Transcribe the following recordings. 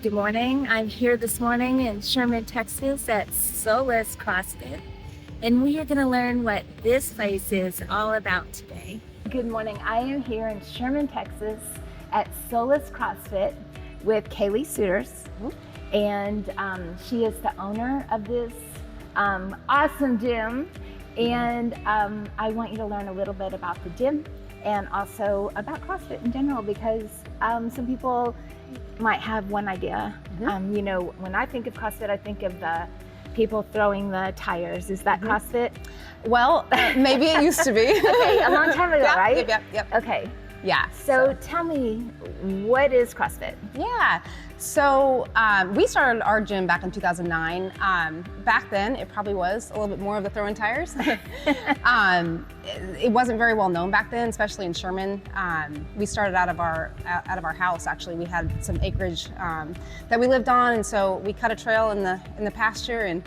Good morning. I'm here this morning in Sherman, Texas at Solus CrossFit, and we are going to learn what this place is all about today. Good morning. I am here in Sherman, Texas at Solus CrossFit with Kaylee Suitor, and she is the owner of this awesome gym, and I want you to learn a little bit about the gym and also about CrossFit in general, because some people might have one idea. You know, when I think of CrossFit, I think of the people throwing the tires. Is that CrossFit? Well, maybe it used to be. Okay, a long time ago, right? Yep. Okay. Yeah. So tell me, what is CrossFit? Yeah. So we started our gym back in 2009. Back then, it probably was a little bit more of the throwing tires. It wasn't very well known back then, especially in Sherman. We started out of our house. Actually, we had some acreage that we lived on, and so we cut a trail in the pasture and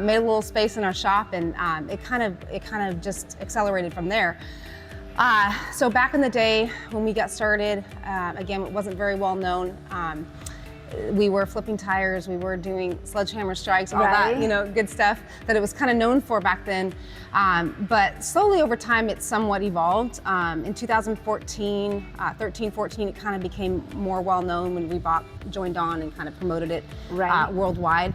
made a little space in our shop, and it kind of just accelerated from there. So back in the day when we got started, again, it wasn't very well known. We were flipping tires, we were doing sledgehammer strikes, all that, good stuff that it was kind of known for back then. But slowly over time, it somewhat evolved. In 2014, 13, 14, it kind of became more well known when Reebok joined on and kind of promoted it worldwide.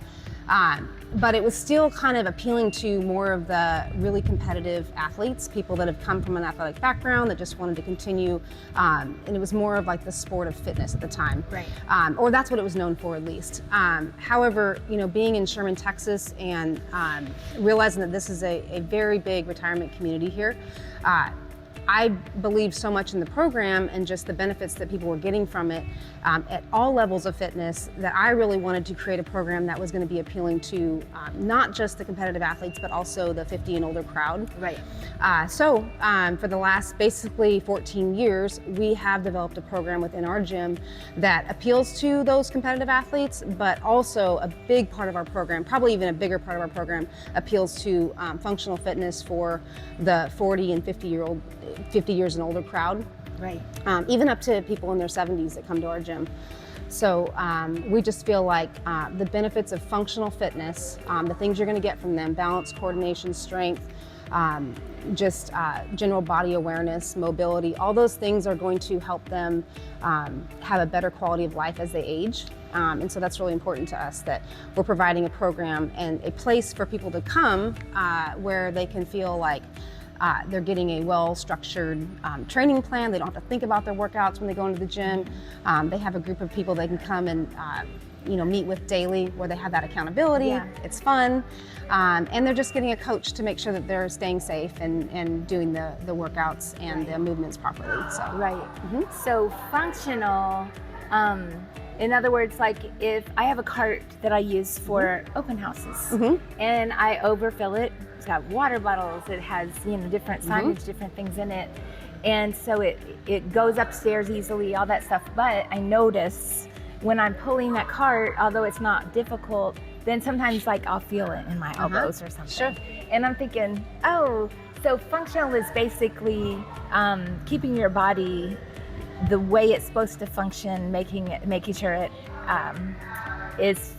But it was still kind of appealing to more of the really competitive athletes, people that have come from an athletic background that just wanted to continue, and it was more of like the sport of fitness at the time. Right. Or that's what it was known for, at least. However, being in Sherman, Texas, and realizing that this is a very big retirement community here, I believed so much in the program and just the benefits that people were getting from it at all levels of fitness, that I really wanted to create a program that was going to be appealing to not just the competitive athletes, but also the 50 and older crowd. Right. So for the last basically 14 years, we have developed a program within our gym that appeals to those competitive athletes, but also a big part of our program, probably even a bigger part of our program, appeals to functional fitness for the 40 and 50 years and older crowd. Right. Even up to people in their 70s that come to our gym. So we just feel like the benefits of functional fitness, the things you're going to get from them, balance, coordination, strength, just general body awareness, mobility, all those things are going to help them have a better quality of life as they age. And so that's really important to us, that we're providing a program and a place for people to come where they can feel like they're getting a well-structured training plan. They don't have to think about their workouts when they go into the gym. They have a group of people they can come and meet with daily, where they have that accountability. Yeah. It's fun, and they're just getting a coach to make sure that they're staying safe and doing the workouts and the movements properly. So Right. So functional. In other words, like if I have a cart that I use for open houses and I overfill it, it's got water bottles, it has different signage, different things in it, and so it goes upstairs easily, all that stuff. But I notice when I'm pulling that cart, although it's not difficult, then sometimes like I'll feel it in my elbows or something. Sure. And I'm thinking, oh, so functional is basically keeping your body the way it's supposed to function, making sure it is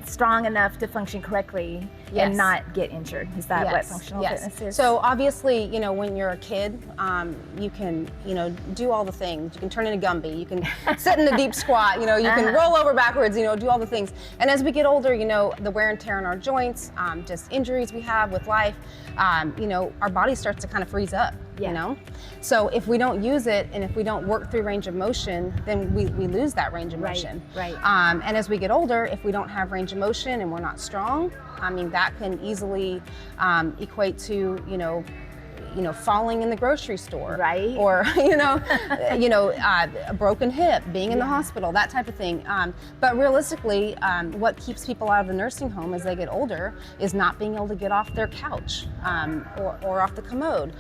strong enough to function correctly and not get injured. Is that what functional fitness is? So obviously, when you're a kid, you can, do all the things. You can turn into Gumby. You can sit in a deep squat. You can roll over backwards. Do all the things. And as we get older, the wear and tear in our joints, just injuries we have with life, our body starts to kind of freeze up. So if we don't use it and if we don't work through range of motion, then we lose that range of motion. Right. And as we get older, if we don't have range of motion and we're not strong, that can easily equate to falling in the grocery store, right? Or a broken hip, being in the hospital, that type of thing. But realistically, what keeps people out of the nursing home as they get older is not being able to get off their couch or off the commode,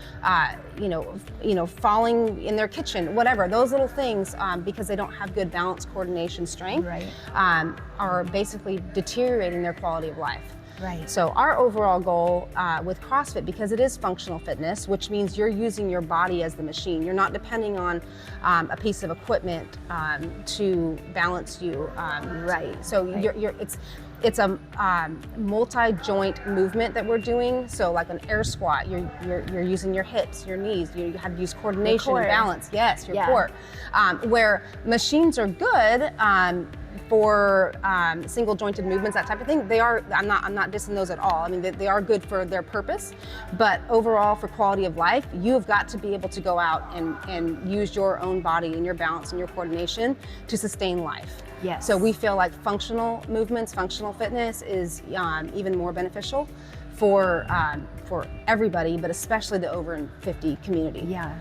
falling in their kitchen, whatever. Those little things, because they don't have good balance, coordination, strength, are basically deteriorating their quality of life. Right. So our overall goal with CrossFit, because it is functional fitness, which means you're using your body as the machine. You're not depending on a piece of equipment to balance you. Right. So it's a multi-joint movement that we're doing. So like an air squat, you're using your hips, your knees. You have to use coordination and balance. Yes, your core. Where machines are good for single jointed movements, that type of thing. They are. I'm not dissing those at all. I mean, they are good for their purpose, but overall for quality of life, you've got to be able to go out and use your own body and your balance and your coordination to sustain life. Yes. So we feel like functional movements, functional fitness is even more beneficial for everybody, but especially the over 50 community. Yeah.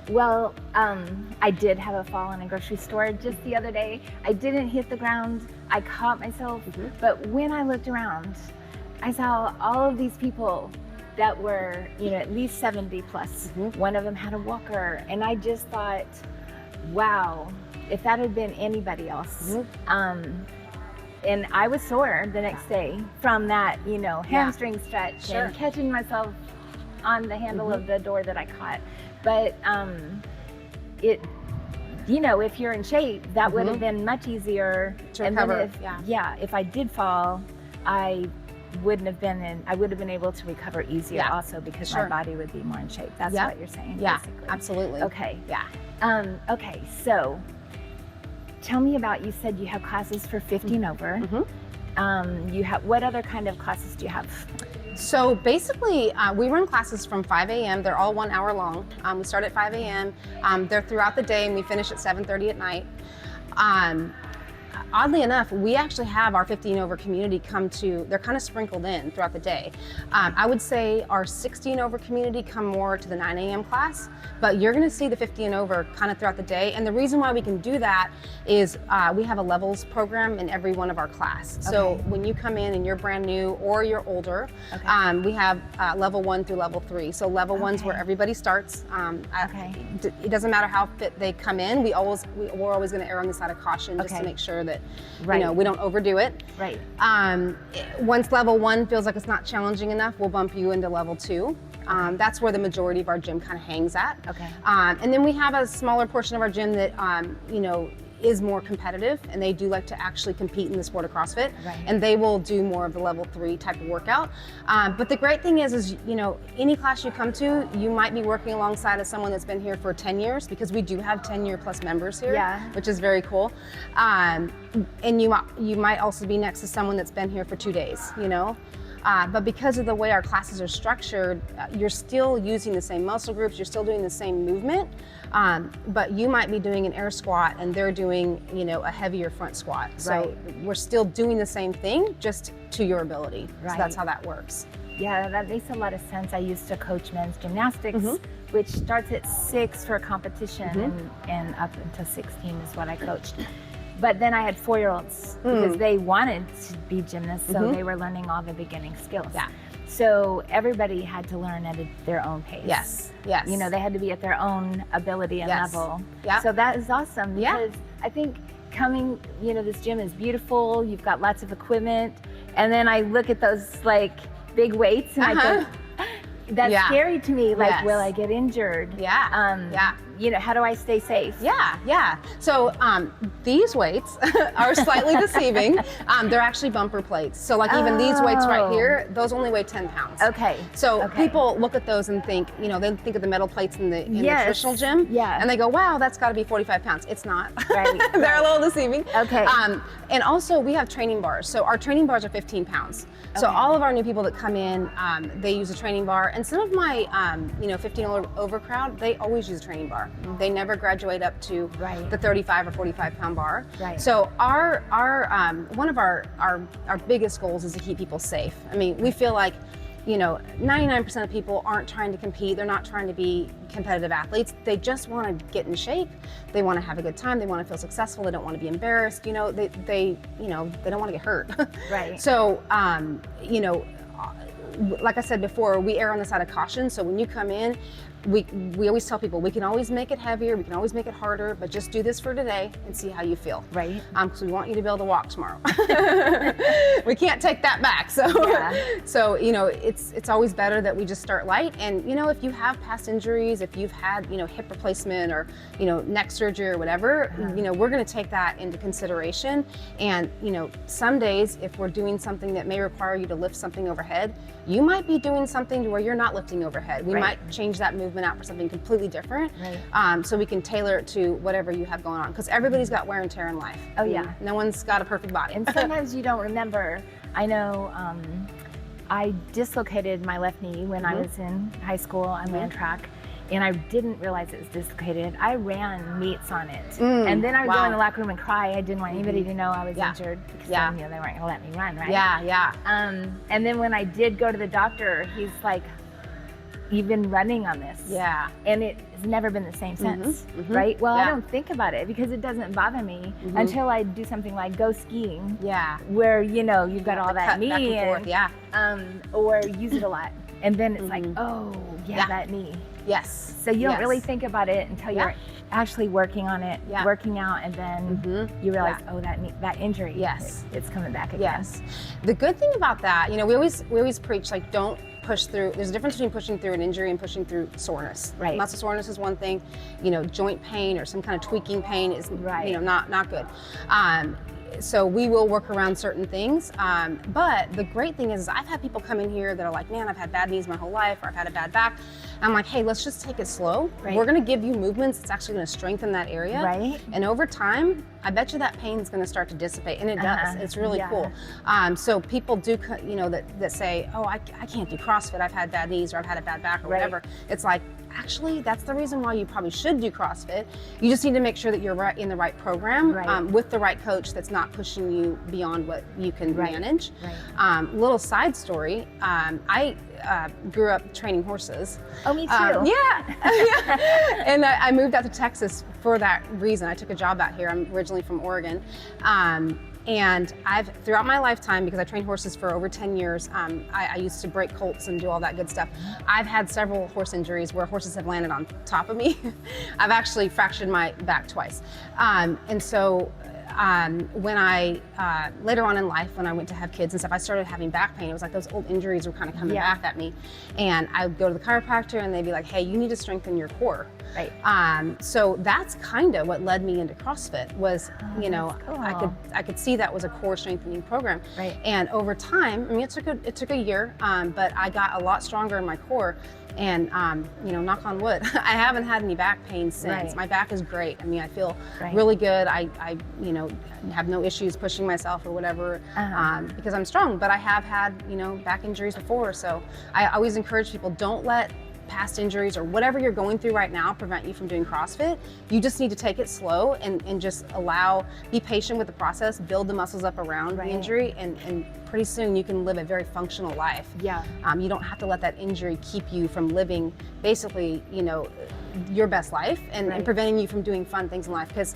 Well, I did have a fall in a grocery store just the other day. I didn't hit the ground. I caught myself, but when I looked around, I saw all of these people that were, at least 70 plus. One of them had a walker, and I just thought, wow, if that had been anybody else. And I was sore the next day from that, hamstring stretch and catching myself on the handle of the door that I caught. But if you're in shape, that would have been much easier to recover. If I did fall, I would have been able to recover easier also, because my body would be more in shape. That's what you're saying. Basically. Absolutely. Okay. Yeah. Okay, so tell me about, you said you have classes for 50 and over. What other kind of classes do you have? So basically, we run classes from 5 a.m. They're all 1 hour long. We start at 5 a.m. They're throughout the day, and we finish at 7:30 at night. Oddly enough, we actually have our 50 and over community they're kind of sprinkled in throughout the day. I would say our 60 and over community come more to the 9 a.m. class, but you're gonna see the 50 and over kind of throughout the day. And the reason why we can do that is we have a levels program in every one of our class. So when you come in and you're brand new or you're older, we have level 1 through level 3. So level 1's where everybody starts. It doesn't matter how fit they come in. We're always gonna err on the side of caution just to make sure that we don't overdo it. Right. Once level 1 feels like it's not challenging enough, we'll bump you into level 2. That's where the majority of our gym kind of hangs at. And then we have a smaller portion of our gym that is more competitive, and they do like to actually compete in the sport of CrossFit, and they will do more of the level 3 type of workout. But the great thing is any class you come to, you might be working alongside of someone that's been here for 10 years, because we do have 10-year plus members here, which is very cool. And you might also be next to someone that's been here for 2 days, But because of the way our classes are structured, you're still using the same muscle groups, you're still doing the same movement, but you might be doing an air squat and they're doing, a heavier front squat. So we're still doing the same thing, just to your ability. So that's how that works. Yeah, that makes a lot of sense. I used to coach men's gymnastics, which starts at 6 for a competition and up until 16 is what I coached. But then I had 4-year-olds because they wanted to be gymnasts, so they were learning all the beginning skills. So everybody had to learn at their own pace. Yes. They had to be at their own ability and level. So that is awesome, because I think coming, this gym is beautiful, you've got lots of equipment, and then I look at those big weights and I think, that's scary to me. Will I get injured? How do I stay safe? So these weights are slightly deceiving. They're actually bumper plates. So even these weights right here, those only weigh 10 pounds. So people look at those and think, they think of the metal plates in the traditional gym. And they go, wow, that's gotta be 45 pounds. It's not. They're a little deceiving. And also we have training bars. So our training bars are 15 pounds. So all of our new people that come in, they use a training bar. And some of my 15 over crowd, they always use a training bar. They never graduate up to the 35 or 45 pound bar. So our one of our biggest goals is to keep people safe. I mean, we feel like 99% of people aren't trying to compete. They're not trying to be competitive athletes. They just want to get in shape. They want to have a good time. They want to feel successful. They don't want to be embarrassed. They don't want to get hurt. So like I said before, we err on the side of caution. So when you come in, we always tell people we can always make it heavier, we can always make it harder, but just do this for today and see how you feel. Right. Because we want you to be able to walk tomorrow. We can't take that back. So, so it's always better that we just start light. And if you have past injuries, if you've had hip replacement or neck surgery or whatever, we're going to take that into consideration. And some days, if we're doing something that may require you to lift something overhead, you might be doing something to where you're not lifting overhead. We might change that movement out for something completely different. Right. So we can tailor it to whatever you have going on, because everybody's got wear and tear in life. Oh yeah. No one's got a perfect body. And sometimes you don't remember. I know I dislocated my left knee when I was in high school. I ran track, and I didn't realize it was dislocated. I ran meets on it. And then I would go in the locker room and cry. I didn't want anybody to know I was injured, because then, they weren't gonna let me run, right? Yeah. And then when I did go to the doctor, he's like, "You've been running on this." Yeah. And it has never been the same since, right? Well, I don't think about it because it doesn't bother me until I do something like go skiing. Yeah. Where, you've got all that knee and, or use it a lot. And then it's like, oh, that knee. Yes. So you don't really think about it until you're actually working on it, working out, and then you realize, oh, that injury, it's coming back again. Yes. The good thing about that, we always preach, like, don't push through. There's a difference between pushing through an injury and pushing through soreness. Right. Muscle soreness is one thing, joint pain or some kind of tweaking pain is not good. So we will work around certain things. But the great thing is I've had people come in here that are like, man, I've had bad knees my whole life, or I've had a bad back. I'm like, hey, let's just take it slow. Right. We're gonna give you movements that's actually gonna strengthen that area. Right. And over time, I bet you that pain's gonna start to dissipate, and it does. It's really cool. So people do, that say, oh, I can't do CrossFit. I've had bad knees, or I've had a bad back, or whatever. It's like, actually, that's the reason why you probably should do CrossFit. You just need to make sure that you're in the right program, with the right coach that's not pushing you beyond what you can manage. Right. Little side story, I grew up training horses. Oh, me too. And I moved out to Texas for that reason. I took a job out here. I'm originally from Oregon. And throughout my lifetime, because I trained horses for over 10 years, I used to break colts and do all that good stuff. I've had several horse injuries where horses have landed on top of me. I've actually fractured my back twice. And so when I, later on in life, when I went to have kids and stuff, I started having back pain. It was like those old injuries were kind of coming back at me. And I would go to the chiropractor and they'd be like, hey, you need to strengthen your core. Right. So that's kind of what led me into CrossFit was, cool. I could see that was a core strengthening program. Right. And over time, it took a year, but I got a lot stronger in my core. And, knock on wood, I haven't had any back pain since. Right. My back is great. I feel really good. I have no issues pushing myself or whatever, because I'm strong, but I have had, back injuries before. So I always encourage people, don't let past injuries or whatever you're going through right now prevent you from doing CrossFit. You just need to take it slow and just be patient with the process, build the muscles up around the injury, and pretty soon you can live a very functional life. Yeah. You don't have to let that injury keep you from living basically, your best life and preventing you from doing fun things in life. Because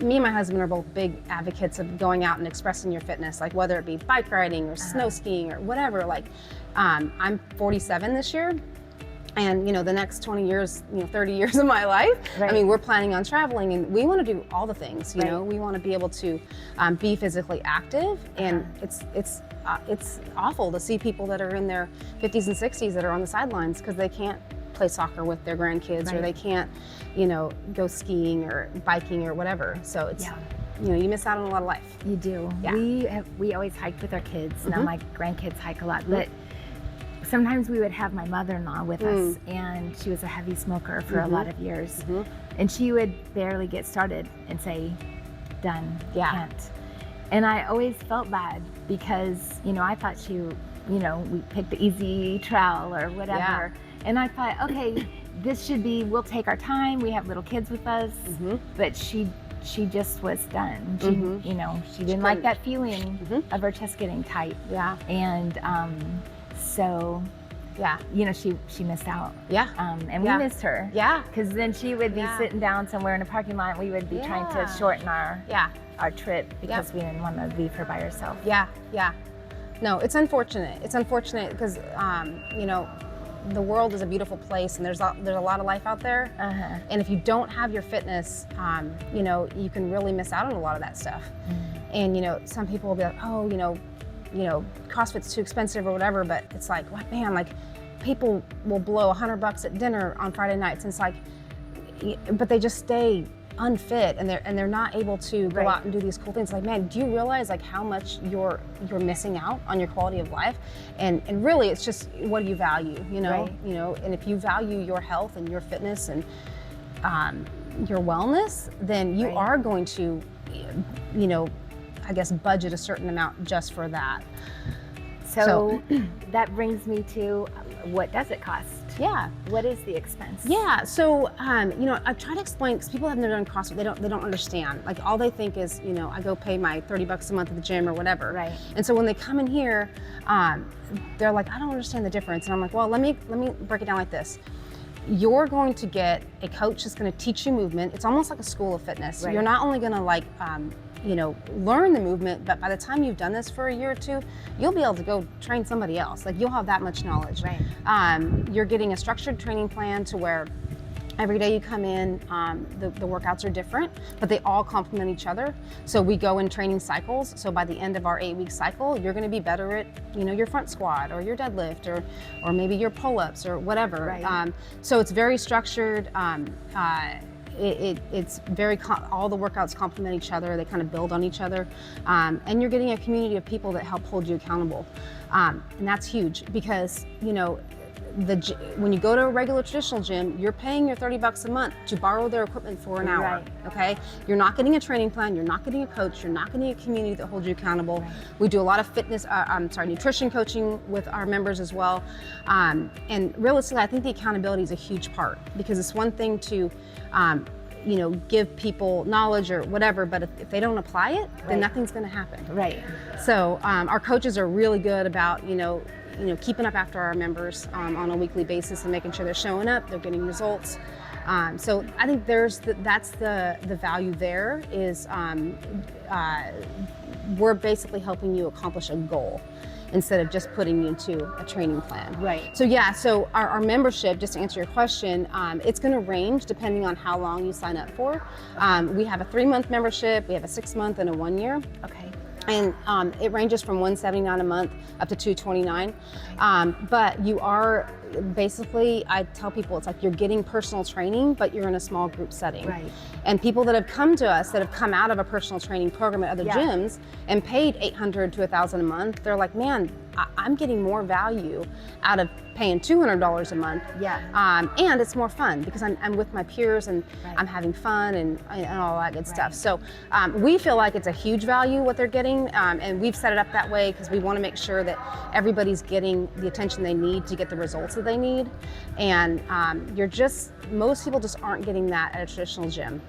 me and my husband are both big advocates of going out and expressing your fitness, like whether it be bike riding or snow skiing or whatever. Like, I'm 47 this year. And the next 20 years, 30 years of my life, we're planning on traveling, and we want to do all the things. We want to be able to be physically active, and it's awful to see people that are in their 50s and 60s that are on the sidelines because they can't play soccer with their grandkids, or they can't, go skiing or biking or whatever. So it's. You miss out on a lot of life. You do. Yeah. We always hiked with our kids. Now my grandkids hike a lot, but sometimes we would have my mother-in-law with us, and she was a heavy smoker for a lot of years. And she would barely get started and say, done, can't. And I always felt bad because, I thought we picked the easy trail or whatever. And I thought, okay, this should be, we'll take our time. We have little kids with us, but she just was done. She didn't like that feeling of her chest getting tight. Yeah. And, so, she missed out. Yeah. And we missed her. Yeah. Because then she would be sitting down somewhere in a parking lot. We would be trying to shorten our trip because we didn't want to leave her by herself. Yeah. Yeah. No, it's unfortunate. It's unfortunate because, the world is a beautiful place, and there's a lot of life out there. And if you don't have your fitness, you know, you can really miss out on a lot of that stuff. And you know, some people will be like, oh, you know, CrossFit's too expensive or whatever, but it's like, what, man, like people will blow $100 at dinner on Friday nights, and it's like, but they just stay unfit, and they're not able to go out and do these cool things. Like, man, do you realize like how much you're missing out on your quality of life? And really, it's just, what do you value? You know, you know, and if you value your health and your fitness and your wellness, then you are going to, you know, I guess budget a certain amount just for that. So that brings me to, what does it cost? Yeah. What is the expense? Yeah. So, you know, I try to explain, because people have never done CrossFit, they don't understand. Like, all they think is, you know, I go pay my $30 a month at the gym or whatever. Right. And so when they come in here, they're like, I don't understand the difference. And I'm like, well, let me break it down like this. You're going to get a coach that's going to teach you movement. It's almost like a school of fitness. You're not only going to like, you know, learn the movement, but by the time you've done this for a year or two, you'll be able to go train somebody else. Like, you'll have that much knowledge. You're getting a structured training plan to where every day you come in, the workouts are different, but they all complement each other. So we go in training cycles. So by the end of our 8-week cycle, you're going to be better at, you know, your front squat or your deadlift or maybe your pull-ups or whatever. So it's very structured. It's very, all the workouts complement each other. They kind of build on each other. And you're getting a community of people that help hold you accountable. And that's huge, because, you know, when you go to a regular traditional gym, you're paying your $30 a month to borrow their equipment for an hour. Okay? You're not getting a training plan, you're not getting a coach, you're not getting a community that holds you accountable. We do a lot of fitness, nutrition coaching with our members as well. And realistically, I think the accountability is a huge part, because it's one thing to, you know, give people knowledge or whatever, but if they don't apply it, then nothing's going to happen. So our coaches are really good about, you know, keeping up after our members on a weekly basis and making sure they're showing up, they're getting results. So I think that's the value there is we're basically helping you accomplish a goal instead of just putting you into a training plan. So yeah, so our membership, just to answer your question, it's going to range depending on how long you sign up for. We have a 3-month membership, we have a 6-month and a 1 year. And it ranges from $179 a month up to $229. But you are basically, I tell people, it's like you're getting personal training, but you're in a small group setting. And people that have come to us, that have come out of a personal training program at other gyms and paid $800 to $1,000 a month, they're like, man, I'm getting more value out of paying $200 a month. And it's more fun because I'm with my peers and I'm having fun and all that good stuff. So we feel like it's a huge value what they're getting, and we've set it up that way because we want to make sure that everybody's getting the attention they need to get the results that they need. And most people just aren't getting that at a traditional gym.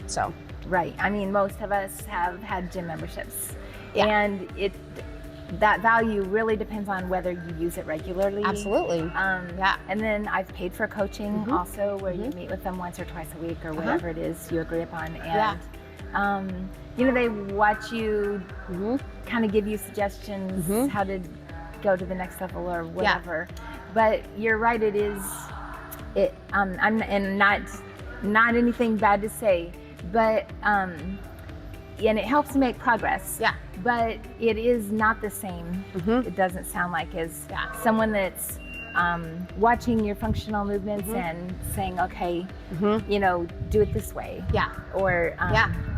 So. I mean, most of us have had gym memberships, and that value really depends on whether you use it regularly. And then I've paid for coaching also, where you meet with them once or twice a week or whatever it is you agree upon. And you know, they watch you, kind of give you suggestions how to go to the next level or whatever. But you're right, it is. And not anything bad to say, but and it helps make progress. But it is not the same. It doesn't sound like as someone that's watching your functional movements and saying, okay, you know, do it this way. Or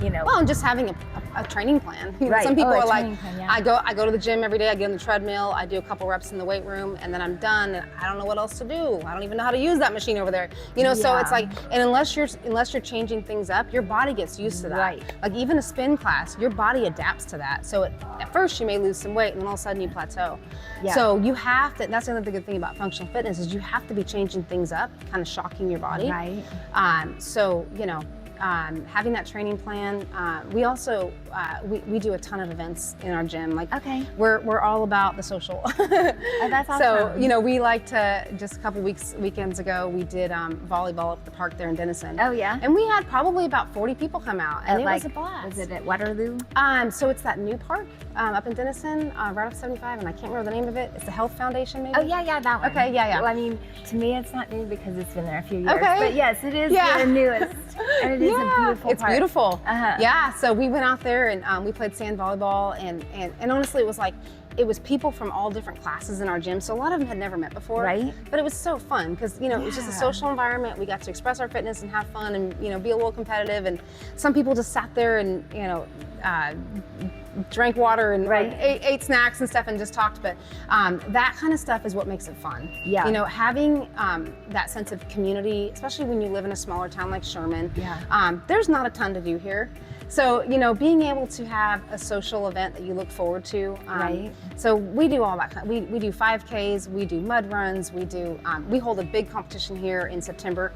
you know. Well, and just having a training plan. You know, some people are like, I go to the gym every day, I get on the treadmill, I do a couple reps in the weight room, and then I'm done, and I don't know what else to do. I don't even know how to use that machine over there. You know, so it's like, and unless you're changing things up, your body gets used to that. Like even a spin class, your body adapts to that. So at first you may lose some weight, and then all of a sudden you plateau. So you have to, that's another good thing about functional fitness, is you have to be changing things up, kind of shocking your body. So, you know, having that training plan. We also we do a ton of events in our gym. Like, Okay. we're all about the social. Oh, that's awesome. So, you know, we like to, just a couple weekends ago, we did volleyball at the park there in Denison. Oh, yeah? And we had probably about 40 people come out, and it Like, was a blast. Was it at Waterloo? So it's that new park up in Denison, right off 75, and I can't remember the name of it. It's the Health Foundation, maybe? Oh, yeah, that one. Okay, yeah. Well, I mean, to me, it's not new because it's been there a few years. Okay. But yes, it is Yeah. the newest. And it is a beautiful It's park. beautiful. Uh-huh. Yeah, so we went out there and we played sand volleyball, and honestly, it was people from all different classes in our gym, so a lot of them had never met before. Right. But it was so fun because, you know, it was just a social environment. We got to express our fitness and have fun and, you know, be a little competitive. And some people just sat there and, you know, drank water and ate snacks and stuff and just talked. But that kind of stuff is what makes it fun. Yeah. You know, having that sense of community, especially when you live in a smaller town like Sherman. Yeah. There's not a ton to do here. So, you know, being able to have a social event that you look forward to. Right. So we do all that. We do 5Ks, we do mud runs, we hold a big competition here in September,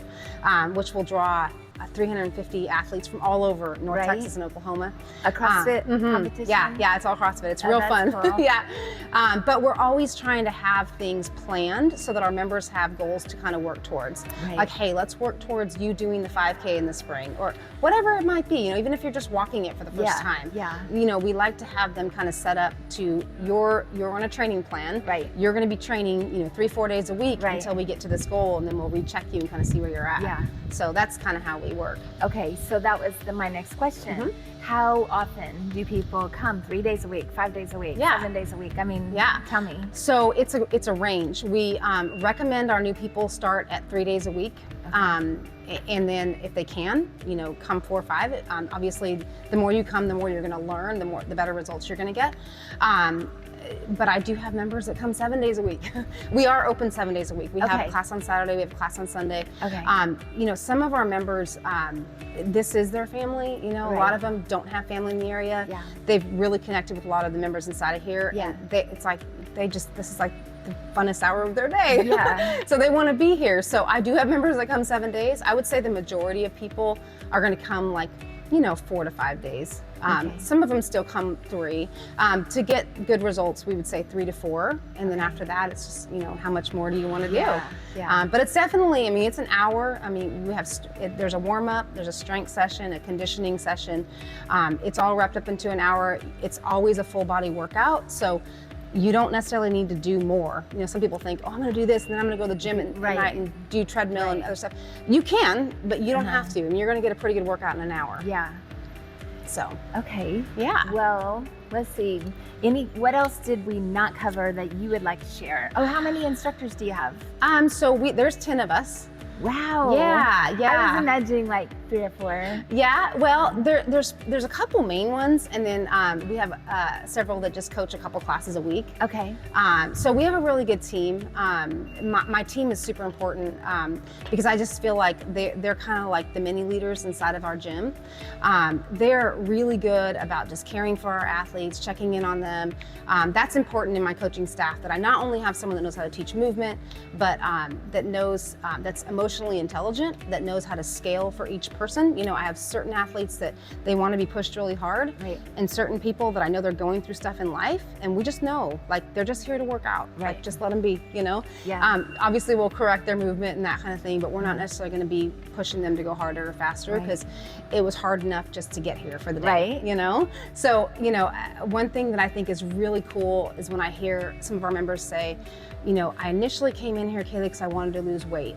which will draw 350 athletes from all over North Texas and Oklahoma. A CrossFit competition? Yeah, it's all CrossFit. It's real fun. Cool. Yeah. But we're always trying to have things planned so that our members have goals to kind of work towards. Right. Like, hey, let's work towards you doing the 5K in the spring, or whatever it might be, you know, even if you're just walking it for the first time. Yeah. You know, we like to have them kind of set up to you're on a training plan. Right. You're going to be training, you know, 3-4 days a week Right. until we get to this goal, and then we'll recheck you and kind of see where you're at. Yeah. So that's kind of how we work. Okay, so that was my next question. How often do people come? 3 days a week, 5 days a week, 7 days a week? I mean, tell me. So it's a range. We recommend our new people start at 3 days a week. And then if they can, you know, come 4 or 5. Obviously, the more you come, the more you're going to learn, the better results you're going to get. But I do have members that come 7 days a week. We are open 7 days a week. We have class on Saturday, we have class on Sunday. Okay. You know, some of our members, this is their family. You know, a lot of them don't have family in the area. Yeah. They've really connected with a lot of the members inside of here. Yeah. And this is like the funnest hour of their day. Yeah. So they want to be here. So I do have members that come 7 days. I would say the majority of people are going to come, like, you know, 4 to 5 days. Some of them still come 3. To get good results, we would say 3 to 4. And then after that, it's just, you know, how much more do you want to do? Yeah. But it's definitely, I mean, it's an hour. I mean, we have, there's a warm up, there's a strength session, a conditioning session. It's all wrapped up into an hour. It's always a full body workout. So you don't necessarily need to do more. You know, some people think, oh, I'm going to do this, and then I'm going to go to the gym at night and do treadmill and other stuff. You can, but you don't have to, and you're going to get a pretty good workout in an hour. Yeah. So. Okay. Yeah. Well, let's see. What else did we not cover that you would like to share? Oh, how many instructors do you have? So there's 10 of us. Wow. Yeah. I was imagining like 3 or 4. Yeah, well, there's a couple main ones, and then we have several that just coach a couple classes a week. Okay. So we have a really good team. My team is super important because I just feel like they're kind of like the mini leaders inside of our gym. They're really good about just caring for our athletes, checking in on them. That's important in my coaching staff, that I not only have someone that knows how to teach movement, but that knows, that's emotionally intelligent, that knows how to scale for each person. You know, I have certain athletes that they want to be pushed really hard, and certain people that I know they're going through stuff in life, and we just know, like, they're just here to work out. Like, just let them be, you know? Yeah. Obviously, we'll correct their movement and that kind of thing, but we're not necessarily going to be pushing them to go harder or faster, because it was hard enough just to get here for the day, you know? So, you know, one thing that I think is really cool is when I hear some of our members say, you know, I initially came in here, Kaylee, because I wanted to lose weight.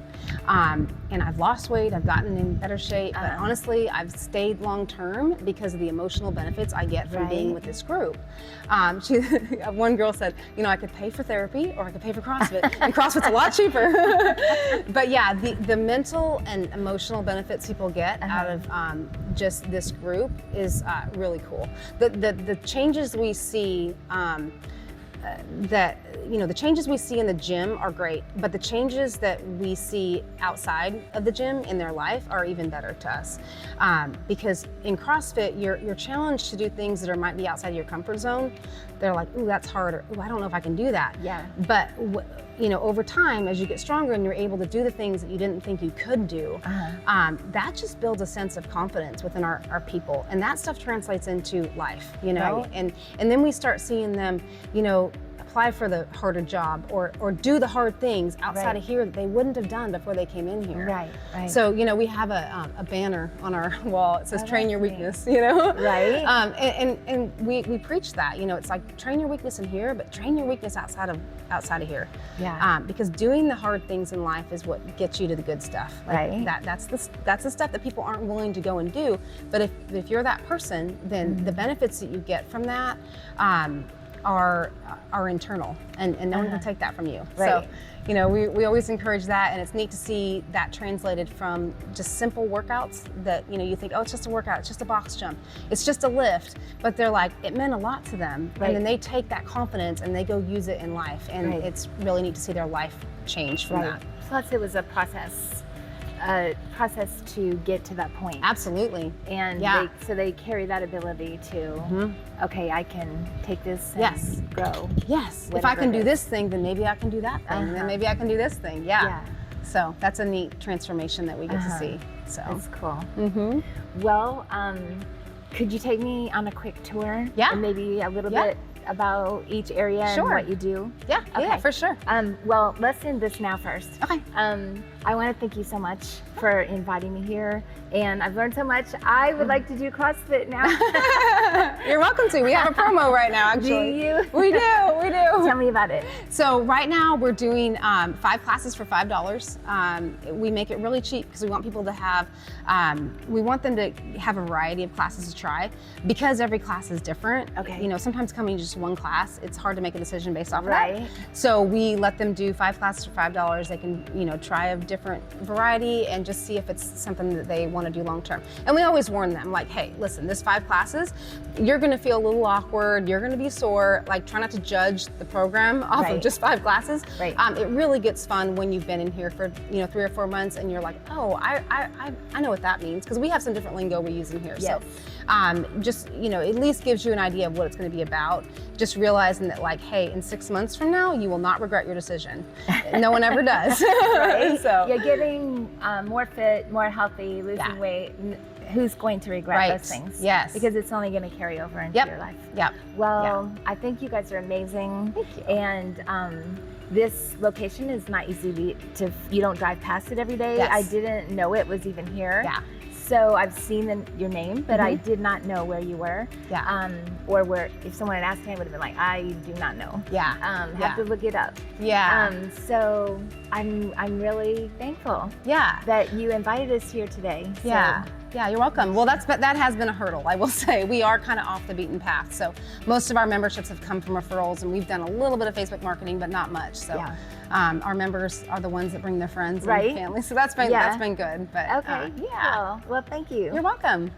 And I've lost weight, I've gotten in better shape, but honestly, I've stayed long term because of the emotional benefits I get from being with this group. One girl said, you know, I could pay for therapy or I could pay for CrossFit, and CrossFit's a lot cheaper. But yeah, the mental and emotional benefits people get out of just this group is really cool. The changes we see, that, you know, the changes we see in the gym are great, but the changes that we see outside of the gym in their life are even better to us. Because in CrossFit, you're challenged to do things that might be outside of your comfort zone. They're like, ooh, that's hard, or ooh, I don't know if I can do that. Yeah. But you know, over time, as you get stronger and you're able to do the things that you didn't think you could do, that just builds a sense of confidence within our people. And that stuff translates into life, you know? Right. And then we start seeing them, you know, apply for the harder job or do the hard things outside of here that they wouldn't have done before they came in here. Right, right. So, you know, we have a banner on our wall. It says, train your weakness, you know? Right. And we preach that, you know, it's like, train your weakness in here, but train your weakness outside of here. Yeah. Because doing the hard things in life is what gets you to the good stuff. Right. That's the stuff that people aren't willing to go and do. But if you're that person, then the benefits that you get from that, are internal, and no one can take that from you. Right. So, you know, we always encourage that, and it's neat to see that translated from just simple workouts that, you know, you think, oh, it's just a workout, it's just a box jump, it's just a lift, but they're like, it meant a lot to them. Right. And then they take that confidence and they go use it in life, and it's really neat to see their life change from that. Plus it was a process to get to that point. Absolutely. And so they carry that ability to, okay, I can take this and grow. Yes. If I can do this thing, then maybe I can do that thing. Then maybe I can do this thing. Yeah. So that's a neat transformation that we get to see. So that's cool. Well, could you take me on a quick tour? Yeah. And maybe a little bit about each area and what you do? Yeah, yeah, for sure. Well, let's end this now first. Okay. I want to thank you so much for inviting me here, and I've learned so much. I would like to do CrossFit now. You're welcome to. We have a promo right now, actually. Do you? We do. Tell me about it. So right now we're doing 5 classes for $5. We make it really cheap because we want people to have, we want them to have a variety of classes to try, because every class is different. Okay. You know, sometimes coming to just one class, it's hard to make a decision based off of Right. that. So we let them do 5 classes for $5. They can, you know, try a different variety and just see if it's something that they want to do long term. And we always warn them, like, hey, listen, this 5 classes, you're going to feel a little awkward, you're going to be sore, like, try not to judge the program off of just 5 classes. Right. It really gets fun when you've been in here for, you know, 3 or 4 months and you're like, oh, I know what that means, because we have some different lingo we use in here. Yes. So just, you know, at least gives you an idea of what it's going to be about. Just realizing that, like, hey, in 6 months from now, you will not regret your decision. No one ever does. Right. So you're getting more fit, more healthy, losing weight. Who's going to regret those things? Yes. Because it's only going to carry over into your life. Yep. Well, I think you guys are amazing. Thank you. And this location is not easy to, you don't drive past it every day. Yes. I didn't know it was even here. Yeah. So I've seen your name, but I did not know where you were. Yeah. Or where, if someone had asked me, I would have been like, I do not know. Yeah. Have to look it up. Yeah. So I'm really thankful. Yeah. That you invited us here today. So. Yeah. Yeah, you're welcome. Well, that has been a hurdle, I will say. We are kind of off the beaten path. So most of our memberships have come from referrals, and we've done a little bit of Facebook marketing, but not much. So our members are the ones that bring their friends and family. So that's been good. But okay. Well, thank you. You're welcome.